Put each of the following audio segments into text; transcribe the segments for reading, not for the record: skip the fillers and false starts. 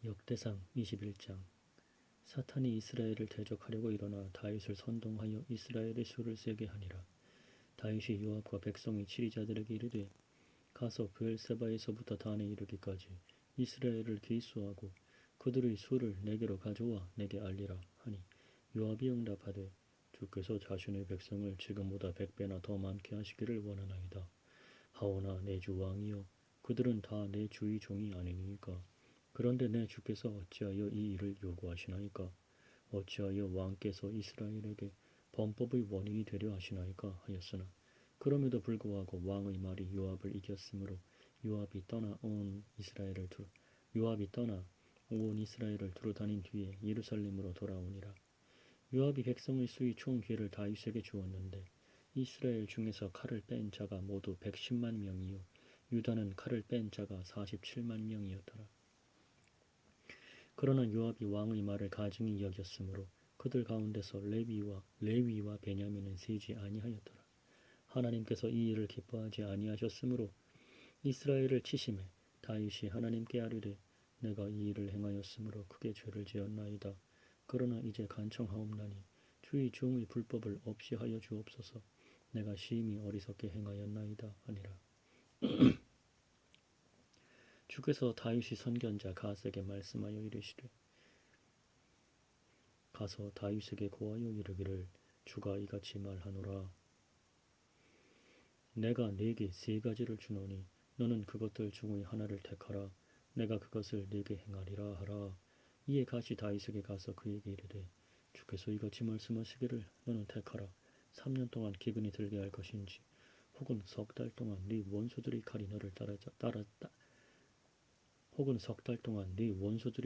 역대상 21장. 사탄이 이스라엘을 대적하려고 일어나 다윗을 선동하여 이스라엘의 수를 세게 하니라. 다윗이 요압과 백성의 치리자들에게 이르되 가서 브엘세바에서부터 단에 이르기까지 이스라엘을 기수하고 그들의 수를 내게로 가져와 내게 알리라 하니 요압이 응답하되 주께서 자신의 백성을 지금보다 100배나 더 많게 하시기를 원하나이다. 하오나 내 주 왕이여 그들은 다 내 주의 종이 아니니까. 그런데 내 주께서 어찌하여 이 일을 요구하시나이까? 어찌하여 왕께서 이스라엘에게 범법의 원인이 되려 하시나이까 하였으나 그럼에도 불구하고 왕의 말이 요압을 이겼으므로 요압이 떠나 온 이스라엘을 두루 다닌 뒤에 예루살렘으로 돌아오니라. 요압이 백성의 수의 총 괴를 다윗에게 주었는데 이스라엘 중에서 칼을 뺀 자가 모두 110만 명이요 유다는 칼을 뺀 자가 47만 명이었더라. 그러나 요압이 왕의 말을 가증히 여겼으므로 그들 가운데서 레위와 베냐민은 세지 아니하였더라. 하나님께서 이 일을 기뻐하지 아니하셨으므로 이스라엘을 치심해 다윗이 하나님께 아뢰되 내가 이 일을 행하였으므로 크게 죄를 지었나이다. 그러나 이제 간청하옵나니 주의 종의 불법을 없이 하여 주옵소서. 내가 심히 어리석게 행하였나이다 하니라. 주께서 다윗이 선견자 갓에게 말씀하여 이르시되 가서 다윗에게 고하여 이르기를 주가 이같이 말하노라. 내가 네게 3가지를 주노니 너는 그것들 중의 하나를 택하라. 내가 그것을 네게 행하리라 하라. 이에 갓이 다윗에게 가서 그에게 이르되 주께서 이같이 말씀하시기를 너는 택하라. 3년 동안 기근이 들게 할 것인지 혹은 석 달 동안 네 원수들의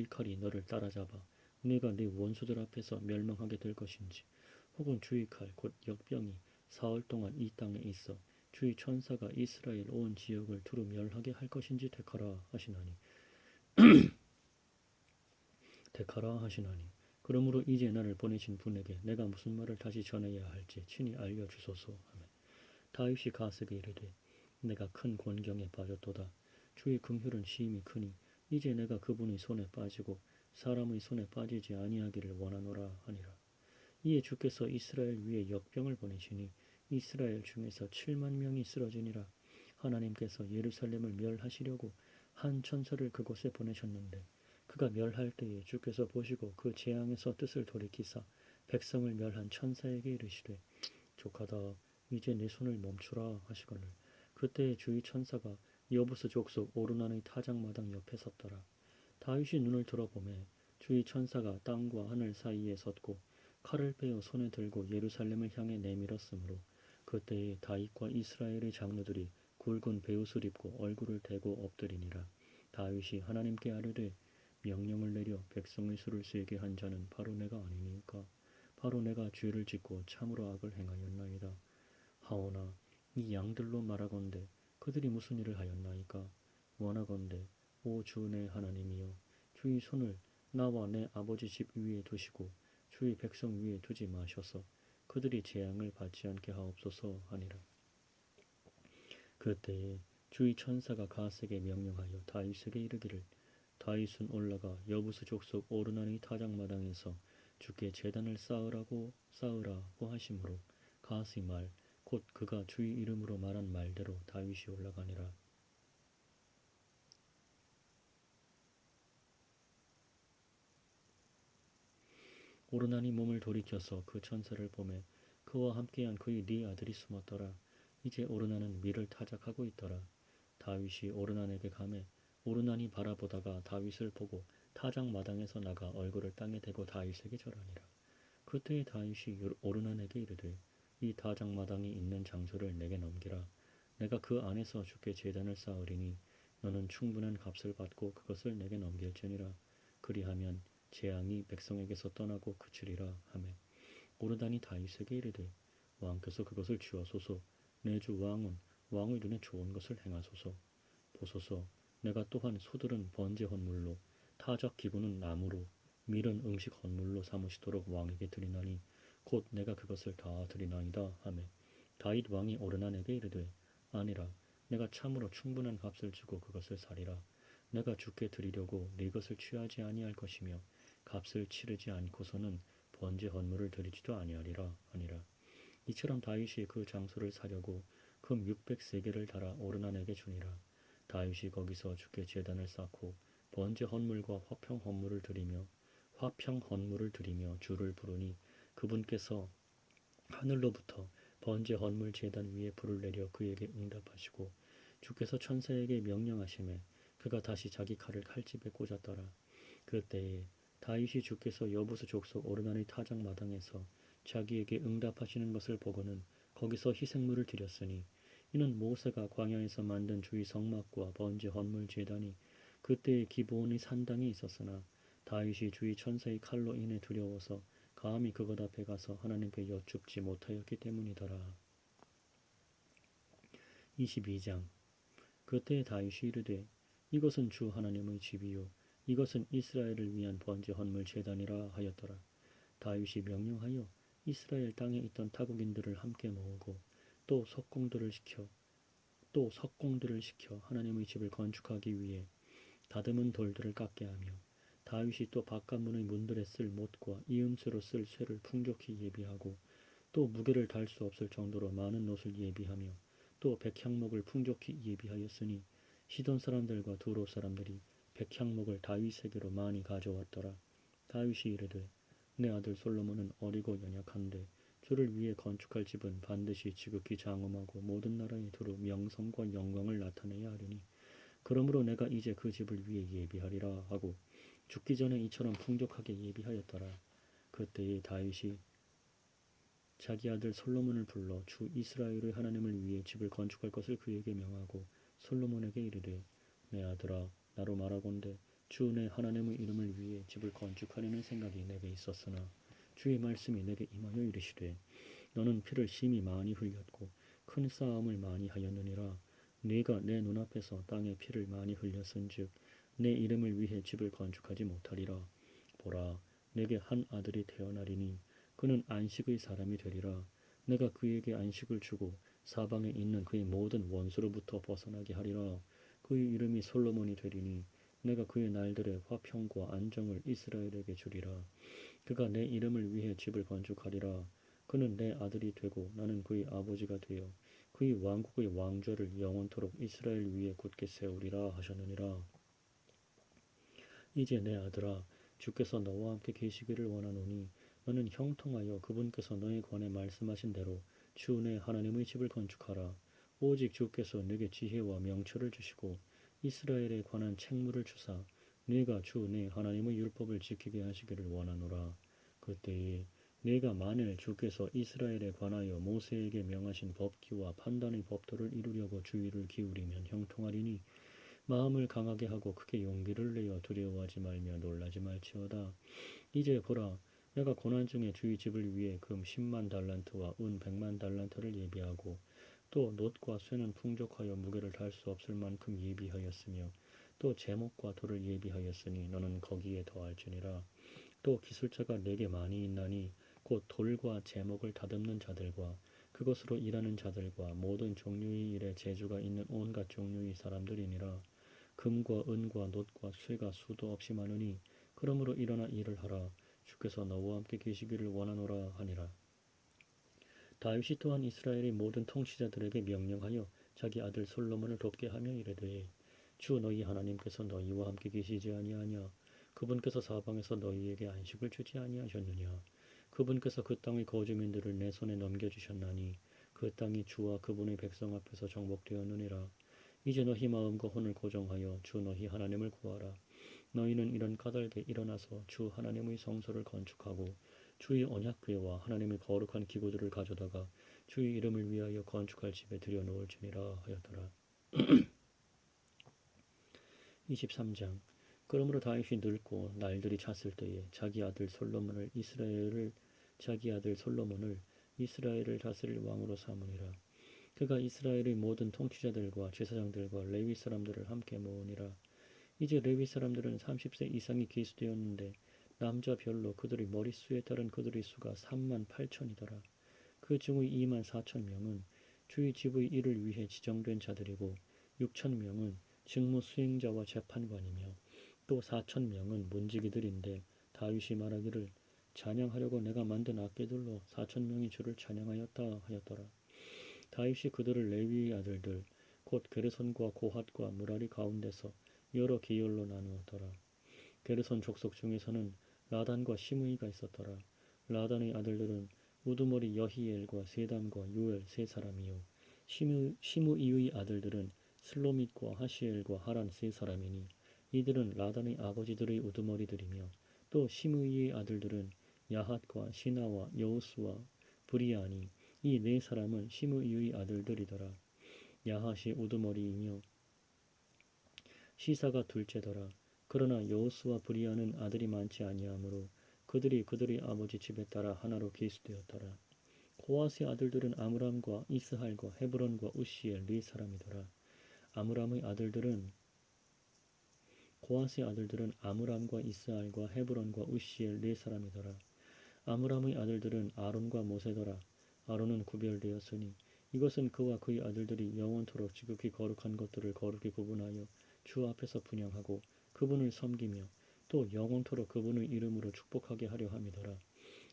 칼이 너를 따라잡아 네가 네 원수들 앞에서 멸망하게 될 것인지 혹은 주의 칼 곧 역병이 사흘 동안 이 땅에 있어 주의 천사가 이스라엘 온 지역을 두루 멸하게 할 것인지 택하라 하시나니 그러므로 이제 나를 보내신 분에게 내가 무슨 말을 다시 전해야 할지 친히 알려주소서 하매 다윗이 갓에게 이르되 내가 큰 곤경에 빠졌도다. 주의 긍휼은 심히 크니 이제 내가 그분의 손에 빠지고 사람의 손에 빠지지 아니하기를 원하노라 하니라. 이에 주께서 이스라엘 위에 역병을 보내시니 이스라엘 중에서 7만 명이 쓰러지니라. 하나님께서 예루살렘을 멸하시려고 한 천사를 그곳에 보내셨는데 그가 멸할 때에 주께서 보시고 그 재앙에서 뜻을 돌이키사 백성을 멸한 천사에게 이르시되 족하다 이제 내 손을 멈추라 하시거늘 그때에 주의 천사가 여부스 족속 오르난의 타작마당 옆에 섰더라. 다윗이 눈을 들어보매 주의 천사가 땅과 하늘 사이에 섰고 칼을 빼어 손에 들고 예루살렘을 향해 내밀었으므로 그때에 다윗과 이스라엘의 장로들이 굵은 베옷을 입고 얼굴을 대고 엎드리니라. 다윗이 하나님께 아뢰되 명령을 내려 백성의 수를 세게 한 자는 바로 내가 아니니까. 바로 내가 죄를 짓고 참으로 악을 행하였나이다. 하오나 이 양들로 말하건대 그들이 무슨 일을 하였나이까? 원하건대 오 주 내 하나님이여 주의 손을 나와 내 아버지 집 위에 두시고 주의 백성 위에 두지 마셔서 그들이 재앙을 받지 않게 하옵소서 하니라. 그때에 주의 천사가 갓에게 명령하여 다윗에게 이르기를 다윗은 올라가 여부스 족속 오르난의 타작마당에서 주께 제단을 쌓으라고 하심으로 갓의 말 곧 그가 주의 이름으로 말한 말대로 다윗이 올라가니라. 오르난이 몸을 돌이켜서 그 천사를 보매 그와 함께한 그의 네 아들이 숨었더라. 이제 오르난은 밀을 타작하고 있더라. 다윗이 오르난에게 가매 오르난이 바라보다가 다윗을 보고 타작 마당에서 나가 얼굴을 땅에 대고 다윗에게 절하니라. 그때에 다윗이 오르난에게 이르되 이 타작 마당이 있는 장소를 내게 넘기라. 내가 그 안에서 주께 제단을 쌓으리니 너는 충분한 값을 받고 그것을 내게 넘길지니라. 그리하면 재앙이 백성에게서 떠나고 그치리라 하매 오르난이 다윗에게 이르되 왕께서 그것을 주하소서. 내 주 왕은 왕의 눈에 좋은 것을 행하소서. 보소서 내가 또한 소들은 번제 헌물로 타작 기구는 나무로 밀은 음식 헌물로 삼으시도록 왕에게 드리나니 곧 내가 그것을 다 드리나이다 하매 다윗 왕이 오르난에게 이르되 아니라 내가 참으로 충분한 값을 주고 그것을 사리라. 내가 주께 드리려고 네 것을 취하지 아니할 것이며 값을 치르지 않고서는 번제 헌물을 드리지도 아니하리라 하니라. 이처럼 다윗이 그 장소를 사려고 금 600세겔을 달아 오르난에게 주니라. 다윗이 거기서 주께 제단을 쌓고 번제 헌물과 화평 헌물을 드리며 주를 부르니 그분께서 하늘로부터 번제 헌물 제단 위에 불을 내려 그에게 응답하시고 주께서 천사에게 명령하심에 그가 다시 자기 칼을 칼집에 꽂았더라. 그때에 다윗이 주께서 여부수 족속 오르난의 타작 마당에서 자기에게 응답하시는 것을 보고는 거기서 희생물을 드렸으니 이는 모세가 광야에서 만든 주의 성막과 번제 헌물 제단이 그때의 기브온의 산당에 있었으나 다윗이 주의 천사의 칼로 인해 두려워서 감히 그것 앞에 가서 하나님께 여쭙지 못하였기 때문이더라. 22장. 그때 다윗이 이르되 이것은 주 하나님의 집이요 이것은 이스라엘을 위한 번제 헌물 제단이라 하였더라. 다윗이 명령하여 이스라엘 땅에 있던 타국인들을 함께 모으고 또 석공들을 시켜 하나님의 집을 건축하기 위해 다듬은 돌들을 깎게 하며 다윗이 또 바깥문의 문들에 쓸 못과 이음새로 쓸 쇠를 풍족히 예비하고 또 무게를 달 수 없을 정도로 많은 옷을 예비하며 또 백향목을 풍족히 예비하였으니 시돈 사람들과 두로 사람들이 백향목을 다윗에게로 많이 가져왔더라. 다윗이 이르되 내 아들 솔로몬은 어리고 연약한데 주를 위해 건축할 집은 반드시 지극히 장엄하고 모든 나라에 두루 명성과 영광을 나타내야 하리니 그러므로 내가 이제 그 집을 위해 예비하리라 하고 죽기 전에 이처럼 풍족하게 예비하였더라. 그때에 다윗이 자기 아들 솔로몬을 불러 주 이스라엘의 하나님을 위해 집을 건축할 것을 그에게 명하고 솔로몬에게 이르되 내 아들아 나로 말하건대 주 내 하나님의 이름을 위해 집을 건축하려는 생각이 내게 있었으나 주의 말씀이 내게 임하여 이르시되 너는 피를 심히 많이 흘렸고 큰 싸움을 많이 하였느니라. 네가 내 눈앞에서 땅에 피를 많이 흘렸은즉 내 이름을 위해 집을 건축하지 못하리라. 보라 내게 한 아들이 태어나리니 그는 안식의 사람이 되리라. 내가 그에게 안식을 주고 사방에 있는 그의 모든 원수로부터 벗어나게 하리라. 그의 이름이 솔로몬이 되리니 내가 그의 날들의 화평과 안정을 이스라엘에게 주리라. 그가 내 이름을 위해 집을 건축하리라. 그는 내 아들이 되고 나는 그의 아버지가 되어 그의 왕국의 왕좌를 영원토록 이스라엘 위에 굳게 세우리라 하셨느니라. 이제 내 아들아 주께서 너와 함께 계시기를 원하노니 너는 형통하여 그분께서 너에 관해 말씀하신 대로 주 내 하나님의 집을 건축하라. 오직 주께서 네게 지혜와 명철을 주시고 이스라엘에 관한 책무를 주사 네가 주 내 하나님의 율법을 지키게 하시기를 원하노라. 그때에 네가 만일 주께서 이스라엘에 관하여 모세에게 명하신 법기와 판단의 법도를 이루려고 주의를 기울이면 형통하리니 마음을 강하게 하고 크게 용기를 내어 두려워하지 말며 놀라지 말지어다. 이제 보라 내가 고난 중에 주의 집을 위해 금 10만 달란트와 은 100만 달란트를 예비하고 또 놋과 쇠는 풍족하여 무게를 달 수 없을 만큼 예비하였으며 또 제목과 돌을 예비하였으니 너는 거기에 더할지니라. 또 기술자가 내게 많이 있나니 곧 돌과 제목을 다듬는 자들과 그것으로 일하는 자들과 모든 종류의 일에 재주가 있는 온갖 종류의 사람들이니라. 금과 은과 놋과 쇠가 수도 없이 많으니 그러므로 일어나 일을 하라. 주께서 너와 함께 계시기를 원하노라 하니라. 다윗이 또한 이스라엘의 모든 통치자들에게 명령하여 자기 아들 솔로몬을 돕게 하며 이르되 주 너희 하나님께서 너희와 함께 계시지 아니하냐. 그분께서 사방에서 너희에게 안식을 주지 아니하셨느냐. 그분께서 그 땅의 거주민들을 내 손에 넘겨주셨나니 그 땅이 주와 그분의 백성 앞에서 정복되었느니라. 이제 너희 마음과 혼을 고정하여 주 너희 하나님을 구하라. 너희는 이런 까닭에 일어나서 주 하나님의 성소를 건축하고 주의 언약궤와 하나님의 거룩한 기구들을 가져다가 주의 이름을 위하여 건축할 집에 들여놓을지니라 하였더라. 23장. 그러므로 다윗이 늙고 날들이 찼을 때에 자기 아들 솔로몬을 이스라엘을 다스릴 왕으로 삼으니라. 그가 이스라엘의 모든 통치자들과 제사장들과 레위 사람들을 함께 모으니라. 이제 레위 사람들은 30세 이상이 기수되었는데 남자 별로 그들의 머릿수에 따른 그들의 수가 3만 8천이더라. 그 중의 2만 4천 명은 주의 집의 일을 위해 지정된 자들이고 6천 명은 직무 수행자와 재판관이며 또 4,000명은 문지기들인데 다윗이 말하기를 찬양하려고 내가 만든 악기들로 4,000명이 주를 찬양하였다 하였더라. 다윗이 그들을 레위의 아들들 곧 게르손과 고핫과 무라리 가운데서 여러 계열로 나누었더라. 게르손 족속 중에서는 라단과 시므이가 있었더라. 라단의 아들들은 우두머리 여히엘과 세담과 요엘 세 사람이요 시므이의 아들들은 슬로밋과 하시엘과 하란 세 사람이니 이들은 라단의 아버지들의 우두머리들이며 또 시므이의 아들들은 야핫과 시나와 여우스와 브리아니 이 네 사람은 시므이의 아들들이더라. 야핫이 우두머리이며 시사가 둘째더라. 그러나 여우스와 브리아는 아들이 많지 아니하므로 그들이 그들의 아버지 집에 따라 하나로 계수되었더라. 고핫의 아들들은 아므람과 이스할과 헤브론과 우시엘 네 사람이더라. 고핫의 아들들은 아므람과 이스할과 헤브론과 우시엘 네 사람이더라. 아므람의 아들들은 아론과 모세더라. 아론은 구별되었으니 이것은 그와 그의 아들들이 영원토록 지극히 거룩한 것들을 거룩히 구분하여 주 앞에서 분향하고 그분을 섬기며 또 영원토록 그분의 이름으로 축복하게 하려 함이더라.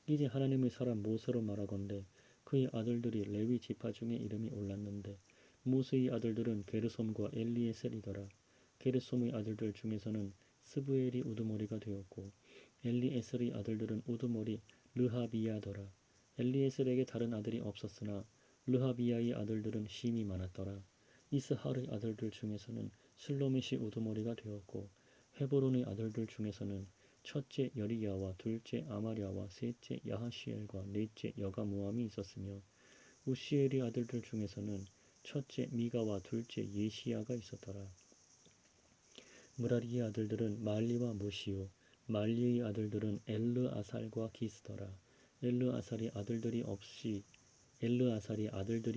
이제 하나님의 사람 모세로 말하건대 그의 아들들이 레위 지파 중에 이름이 올랐는데 모세의 아들들은 게르솜과 엘리에셀이더라. 게르솜의 아들들 중에서는 스브엘이 우두머리가 되었고 엘리에셀의 아들들은 우두머리 르하비야더라. 엘리에셀에게 다른 아들이 없었으나 르하비야의 아들들은 심이 많았더라. 이스할의 아들들 중에서는 슬로밋이 우두머리가 되었고 헤브론의 아들들 중에서는 첫째 여리야와 둘째 아마랴와 셋째 야하시엘과 넷째 여가무함이 있었으며 우시엘의 아들들 중에서는 첫째 미가와 둘째 예시야가 있었더라. 무라리의 아들들은 말리와 무시요 말리의 아들들은 엘르아살과 기스더라. 엘르아살이 아들들이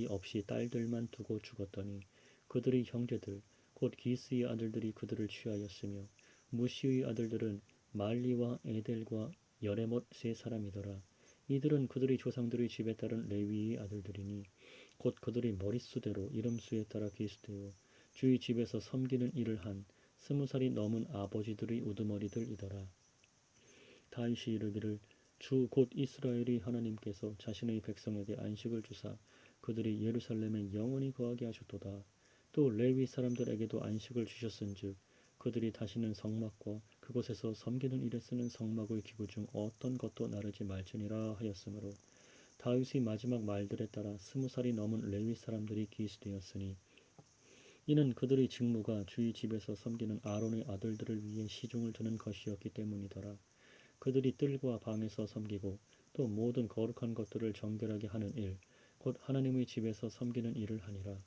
없이 딸들만 두고 죽었더니 그들의 형제들 곧 기스의 아들들이 그들을 취하였으며 무시의 아들들은 말리와 에델과 여레못 세 사람이더라. 이들은 그들의 조상들의 집에 따른 레위의 아들들이니 곧 그들의 머릿수대로 이름수에 따라 계수되어 주의 집에서 섬기는 일을 한 20살이 넘은 아버지들의 우두머리들이더라. 다윗이 이르기를 주 곧 이스라엘의 하나님께서 자신의 백성에게 안식을 주사 그들이 예루살렘에 영원히 거하게 하셨도다. 또 레위 사람들에게도 안식을 주셨은즉 그들이 다시는 성막과 그곳에서 섬기는 일에 쓰는 성막의 기구 중 어떤 것도 나르지 말지니라 하였으므로 다윗의 마지막 말들에 따라 20살이 넘은 레위 사람들이 기수되었으니 이는 그들의 직무가 주의 집에서 섬기는 아론의 아들들을 위해 시중을 드는 것이었기 때문이더라. 그들이 뜰과 방에서 섬기고 또 모든 거룩한 것들을 정결하게 하는 일, 곧 하나님의 집에서 섬기는 일을 하니라.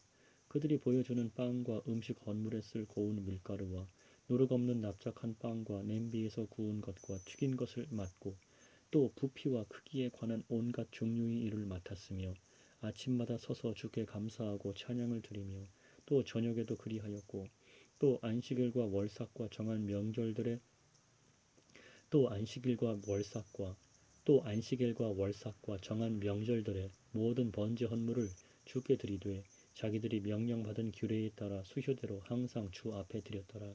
그들이 보여주는 빵과 음식 헌물에 쓸 고운 밀가루와 누룩 없는 납작한 빵과 냄비에서 구운 것과 튀긴 것을 맡고 또 부피와 크기에 관한 온갖 종류의 일을 맡았으며 아침마다 서서 주께 감사하고 찬양을 드리며 또 저녁에도 그리하였고 또 안식일과 월삭과 정한 명절들에 또 안식일과 월삭과 정한 명절들의 모든 번제 헌물을 주께 드리되 자기들이 명령받은 규례에 따라 수효대로 항상 주 앞에 드렸더라.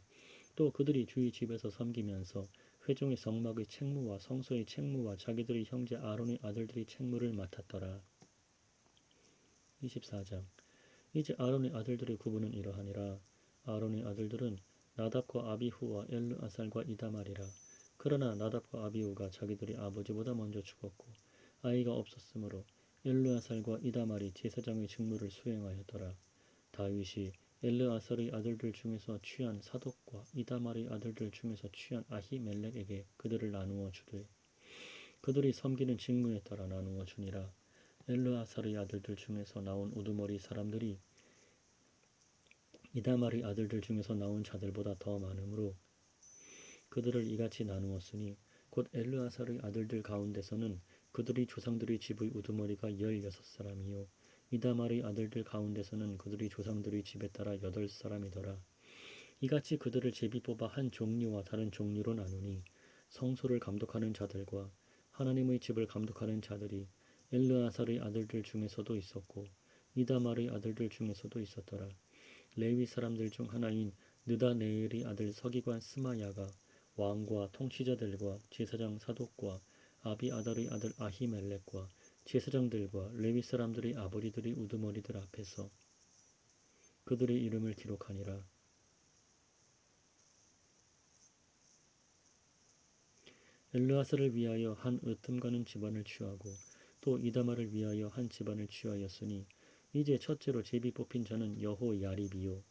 또 그들이 주의 집에서 섬기면서 회중의 성막의 책무와 성소의 책무와 자기들의 형제 아론의 아들들의 책무를 맡았더라. 24장 이제 아론의 아들들의 구분은 이러하니라. 아론의 아들들은 나답과 아비후와 엘르아살과 이다말이라. 그러나 나답과 아비후가 자기들의 아버지보다 먼저 죽었고 아이가 없었으므로 엘르아살과 이다말이 제사장의 직무를 수행하였더라. 다윗이 엘르아살의 아들들 중에서 취한 사독과 이다말의 아들들 중에서 취한 아히멜렉에게 그들을 나누어 주되 그들이 섬기는 직무에 따라 나누어 주니라. 엘르아살의 아들들 중에서 나온 우두머리 사람들이 이다말의 아들들 중에서 나온 자들보다 더 많으므로 그들을 이같이 나누었으니 곧 엘르아살의 아들들 가운데서는 그들의 조상들의 집의 우두머리가 16사람이요 이다말의 아들들 가운데서는 그들의 조상들의 집에 따라 8사람이더라. 이같이 그들을 제비 뽑아 한 종류와 다른 종류로 나누니 성소를 감독하는 자들과 하나님의 집을 감독하는 자들이 엘르아살의 아들들 중에서도 있었고 이다말의 아들들 중에서도 있었더라. 레위 사람들 중 하나인 느다네엘의 아들 서기관 스마야가 왕과 통치자들과 제사장 사독과 아비아달의 아들 아히멜렉과 제사장들과 레위 사람들의 아버지들의 우두머리들 앞에서 그들의 이름을 기록하니라. 엘르아사를 위하여 한 으뜸가는 집안을 취하고 또 이다말을 위하여 한 집안을 취하였으니 이제 첫째로 제비 뽑힌 자는 여호야립이요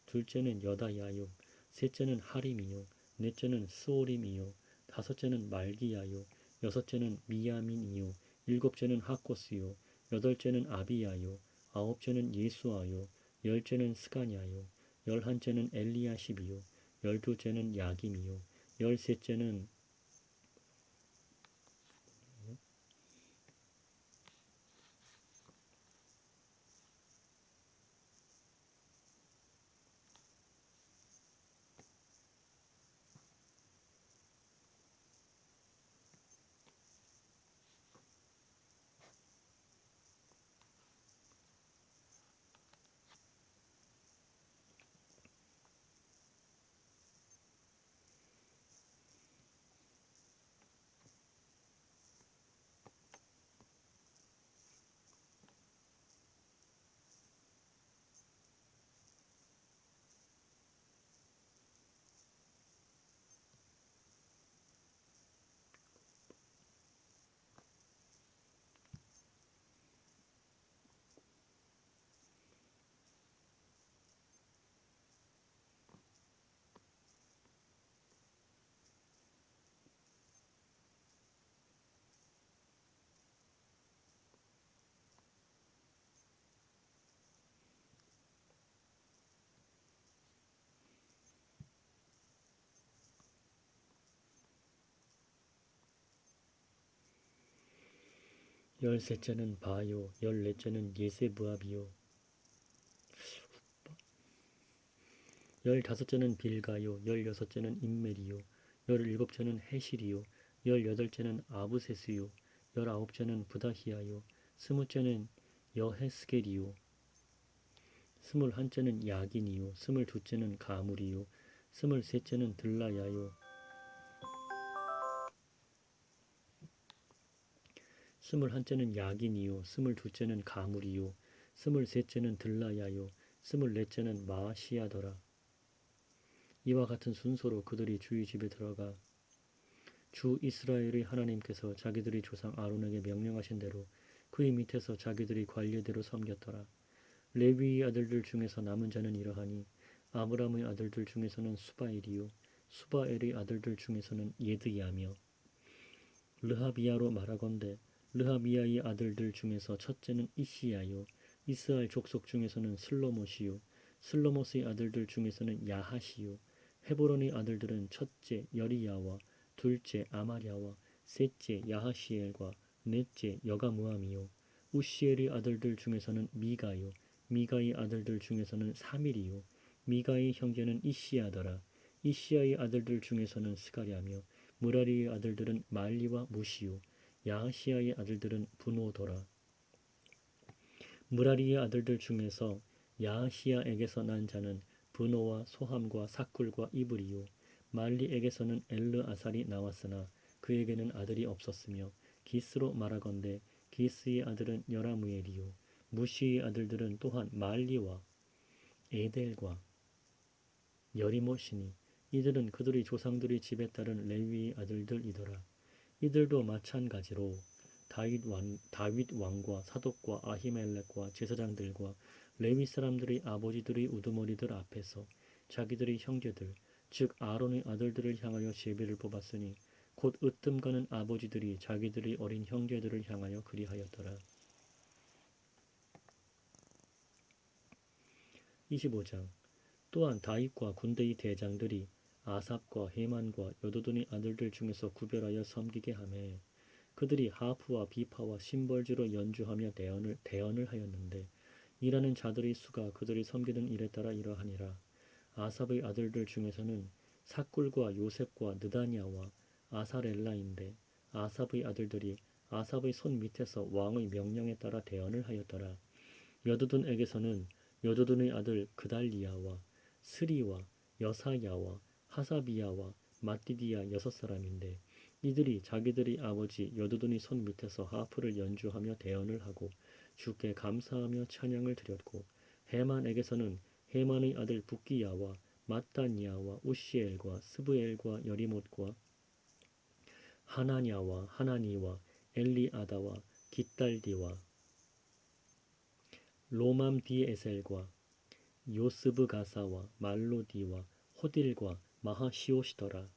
둘째는 여다야요 셋째는 하림이요 넷째는 스오림이요 다섯째는 말기야요 여섯째는 미야민이요 일곱째는 하코스요 여덟째는 아비야요 아홉째는 예수아요 열째는 스가냐요 열한째는 엘리야십이요 열둘째는 야김이요 열셋째는 열셋째는 바요 열넷째는 예세브압이요 열다섯째는 빌가요 열여섯째는 임멜이요 열일곱째는 헤실이요 열여덟째는 아부세스요 열아홉째는 부다히야요 스무째는 여헤스겔이요 스물한째는 야긴이요 스물두째는 가물이요 스물셋째는 들라야요 스물한째는 야긴이요 스물두째는 가물이요 스물셋째는 들라야요 스물넷째는 마시야더라. 이와 같은 순서로 그들이 주의 집에 들어가 주 이스라엘의 하나님께서 자기들의 조상 아론에게 명령하신 대로 그의 밑에서 자기들이 관례대로 섬겼더라. 레위의 아들들 중에서 남은 자는 이러하니 아브람의 아들들 중에서는 수바엘이요 수바엘의 아들들 중에서는 예드야며 르하비야로 말하건대 르하비야의 아들들 중에서 첫째는 이시야요 이스라엘 족속 중에서는 슬로못이요 슬로못의 아들들 중에서는 야하시요 헤브론의 아들들은 첫째 여리야와 둘째 아마랴와 셋째 야하시엘과 넷째 여가무함이요 우시엘의 아들들 중에서는 미가요 미가의 아들들 중에서는 사밀이요 미가의 형제는 이시야더라. 이시야의 아들들 중에서는 스가랴며 무라리의 아들들은 말리와 무시요 야하시야의 아들들은 분호더라. 무라리의 아들들 중에서 야하시야에게서 난 자는 분호와 소함과 사꿀과 이브리요 말리에게서는 엘르아살이 나왔으나 그에게는 아들이 없었으며 기스로 말하건대 기스의 아들은 여라무엘이요 무시의 아들들은 또한 말리와 에델과 여리못이니 이들은 그들의 조상들의 집에 따른 레위의 아들들이더라. 이들도 마찬가지로 다윗 왕과 사독과 아히멜렉과 제사장들과 레위 사람들의 아버지들의 우두머리들 앞에서 자기들의 형제들 즉 아론의 아들들을 향하여 제비를 뽑았으니 곧 으뜸가는 아버지들이 자기들의 어린 형제들을 향하여 그리하였더라. 25장 또한 다윗과 군대의 대장들이 아삽과 헤만과 여도둔의 아들들 중에서 구별하여 섬기게 하매 그들이 하프와 비파와 심벌주로 연주하며 대언을 하였는데 일하는 자들의 수가 그들이 섬기는 일에 따라 이러하니라. 아삽의 아들들 중에서는 사꿀과 요셉과 느다냐와 아사렐라인데 아삽의 아들들이 아삽의 손 밑에서 왕의 명령에 따라 대언을 하였더라. 여두둔에게서는 여두둔의 아들 그달리야와 스리와 여사야와 하사비야와 마띠디야 6사람인데 이들이 자기들의 아버지 여두둔의 손 밑에서 하프를 연주하며 대언을 하고 주께 감사하며 찬양을 드렸고 헤만에게서는 헤만의 아들 북기야와 마따니아와 우시엘과 스브엘과 여리못과 하나냐와 하나니와 엘리아다와 깃달디와 로맘디에셀과 요스브가사와 말로디와 호딜과 마하시오시더라.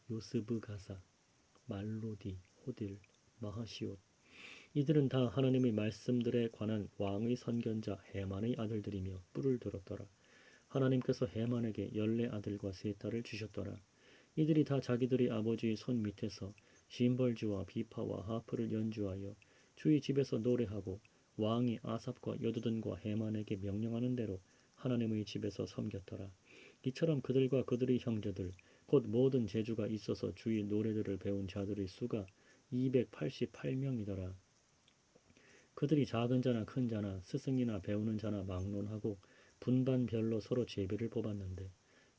요스브가사, 말로디, 호딜, 마하시옷. 이들은 다 하나님의 말씀들에 관한 왕의 선견자 헤만의 아들들이며 뿔을 들었더라. 하나님께서 헤만에게 14아들과 3딸을 주셨더라. 이들이 다 자기들의 아버지의 손 밑에서 심벌주와 비파와 하프를 연주하여 주의 집에서 노래하고 왕이 아삽과 여두둔과 헤만에게 명령하는 대로 하나님의 집에서 섬겼더라. 이처럼 그들과 그들의 형제들 곧 모든 재주가 있어서 주의 노래들을 배운 자들의 수가 288명이더라. 그들이 작은 자나 큰 자나 스승이나 배우는 자나 막론하고 분반별로 서로 제비를 뽑았는데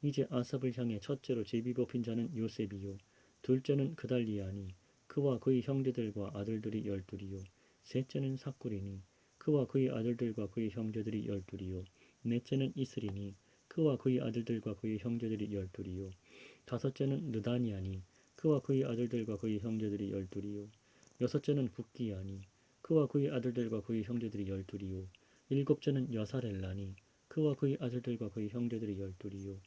이제 아삽을 향해 첫째로 제비 뽑힌 자는 요셉이요 둘째는 그달리아니 그와 그의 형제들과 아들들이 12이요 셋째는 삭구리니 그와 그의 아들들과 그의 형제들이 12이요 넷째는 이스리니 그와 그의 아들들과 그의 형제들이 12이요 다섯째는 느다니아니 그와 그의 아들들과 그의 형제들이 12이요 여섯째는 북기아니 그와 그의 아들들과 그의 형제들이 12이요 일곱째는 여사렐라니 그와 그의 아들들과 그의 형제들이 12이요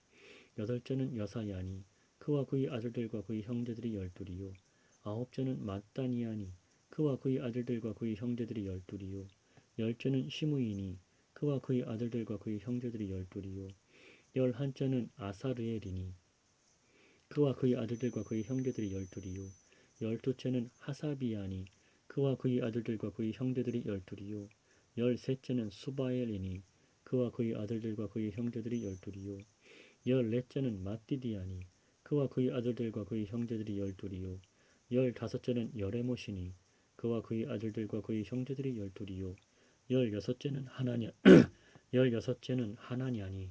여덟째는 여사야니 그와 그의 아들들과 그의 형제들이 12이요 아홉째는 마따니아니 그와 그의 아들들과 그의 형제들이 12이요 열째는 시므이니 그와 그의 아들들과 그의 형제들이 12이요 열한째는 아사르엘이니 그와 그의 아들들과 그의 형제들이 12이요 열두째는 하사비아니 그와 그의 아들들과 그의 형제들이 12이요 열셋째는 수바엘이니 그와 그의 아들들과 그의 형제들이 12이요 열넷째는 마띠디아니 그와 그의 아들들과 그의 형제들이 12이요 열다섯째는 여레못이니 그와 그의 아들들과 그의 형제들이 12이요 열여섯째는 하나냐니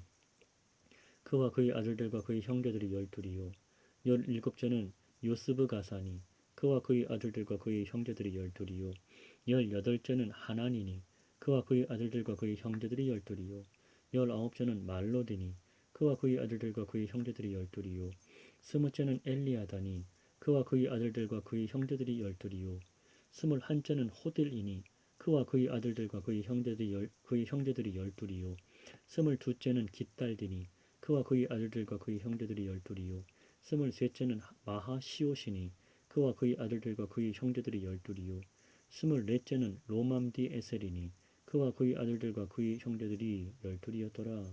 그와 그의 아들들과 그의 형제들이 12이요 열일곱째는 요스브가사니 그와 그의 아들들과 그의 형제들이 12이요 열여덟째는 하나니니 그와 그의 아들들과 그의 형제들이 12이요 열아홉째는 말로디니 그와 그의 아들들과 그의 형제들이 12이요 스무째는 엘리아다니 그와 그의 아들들과 그의 형제들이 12이요 스물한째는 호딜이니 그와 그의 아들들과 그의 형제들이 12이요 스물두째는 깃달디니 그와 그의 아들들과 그의 형제들이 12이요 스물셋째는 마하시오시니 그와 그의 아들들과 그의 형제들이 12이요 스물넷째는 로맘디 에셀이니 그와 그의 아들들과 그의 형제들이 12이었더라.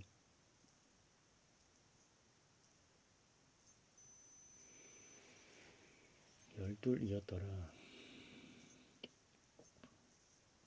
12이었더라.